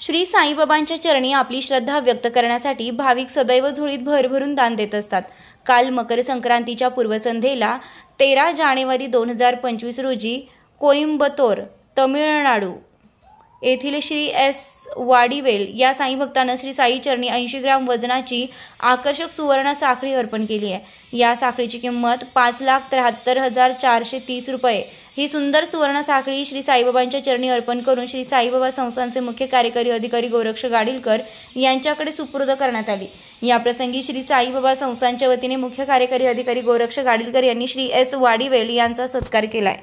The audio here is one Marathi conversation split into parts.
श्री साईबाबांच्या चरणी आपली श्रद्धा व्यक्त करण्यासाठी भाविक सदैव झोळीत भरभरून दान देत असतात। काल मकर संक्रांतीच्या पूर्वसंध्येला 13 जानेवारी 2025 रोजी कोइंबतोर, तमिळनाडू येथील श्री एस वाडीवेल या साई भक्तांना श्री साई चरणी 80 ग्राम वजनाची आकर्षक सुवर्ण साखळी अर्पण केली आहे। या साखळीची किंमत 5,73,430 रुपये। ही सुंदर सुवर्ण साखळी श्री साईबाबांच्या चरणी अर्पण करून श्री साईबाबा संस्थानचे मुख्य कार्यकारी अधिकारी गोरक्ष गाडीलकर यांच्याकडे सुपूर्द करण्यात आली। या प्रसंगी श्री साईबाबा संस्थानच्या वतीने मुख्य कार्यकारी अधिकारी गोरक्ष गाडीलकर यांनी श्री एस वाडीवेल यांचा सत्कार केलाय।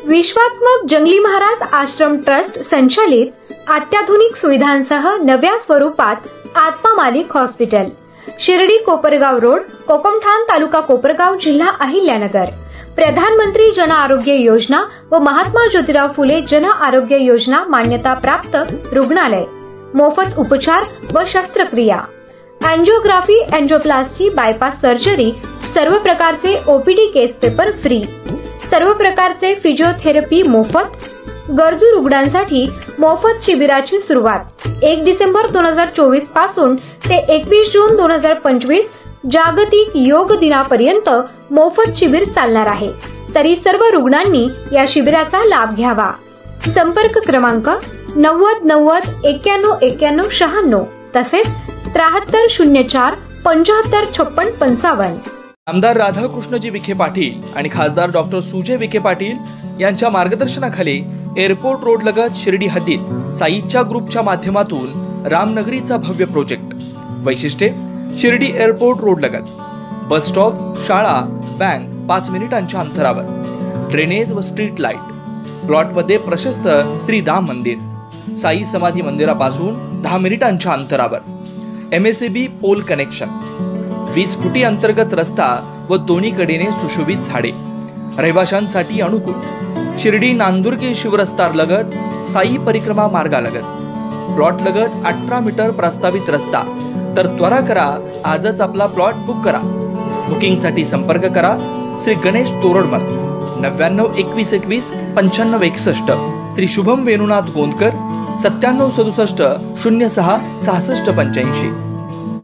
विश्वात्मक जंगली महाराज आश्रम ट्रस्ट संचालित अत्याधुनिक सुविधांसह नव्या स्वरूपात आत्मा मालिक हॉस्पिटल, शिर्डी कोपरगाव रोड, कोकमठाण तालुका कोपरगाव, जिल्हा अहिल्यानगर। प्रधानमंत्री जन आरोग्य योजना व महात्मा ज्योतिराव फुले जन आरोग्य योजना मान्यता प्राप्त रुग्णालय, मोफत उपचार व शस्त्रक्रिया, एंजियोग्राफी, एंजियोप्लास्टी, बायपास सर्जरी, सर्व प्रकारचे ओपीडी केस पेपर फ्री, सर्व प्रकारचे फिजिओथेरपी मोफत। गरजू रुग्णांसाठी मोफत शिबिराची सुरुवात 1 डिसेंबर 2024 पासून ते 21 जून 2025 जागतिक योग दिनापर्यंत मोफत शिबिर चालणार आहे। तरी सर्व रुग्णांनी या शिबिराचा लाभ घ्यावा। संपर्क क्रमांक 90 90 91 91 96 तसेच 7304 75 56 55। आमदार राधाकृष्णजी विखे पाटील आणि खासदार डॉक्टर सुजय विखे पाटील यांच्या मार्गदर्शनाखाली एअरपोर्ट रोड लगत शिर्डी हद्दीत साईच्या ग्रुपच्या माध्यमातून रामनगरीचा भव्य प्रोजेक्ट। वैशिष्ट्ये: शिर्डी एअरपोर्ट रोड लगत बस स्टॉप, शाळा, बँक 5 मिनिटांच्या अंतरावर, ड्रेनेज व स्ट्रीट लाईट, प्लॉटमध्ये प्रशस्त श्री राम मंदिर, साई समाधी मंदिरापासून 10 मिनिटांच्या अंतरावर, MSAB पोल कनेक्शन, 20 फुटी अंतर्गत रस्ता व दोन्ही कडेने सुशोभित झाडे, रहिवाशांसाठी अनुकूल। शिर्डी नांदुर्गे शिवरस्ता लगत साई परिक्रमा मार्गालगत, प्लॉट लगत 18 मीटर प्रस्तावित रस्ता। तर त्वरा करा, आजच आपला प्लॉट बुक करा। बुकिंगसाठी संपर्क करा श्री गणेश तोरडमल 99 21 21 95 61, श्री शुभम वेणुनाथ गोंदकर 97 67 06 66 85।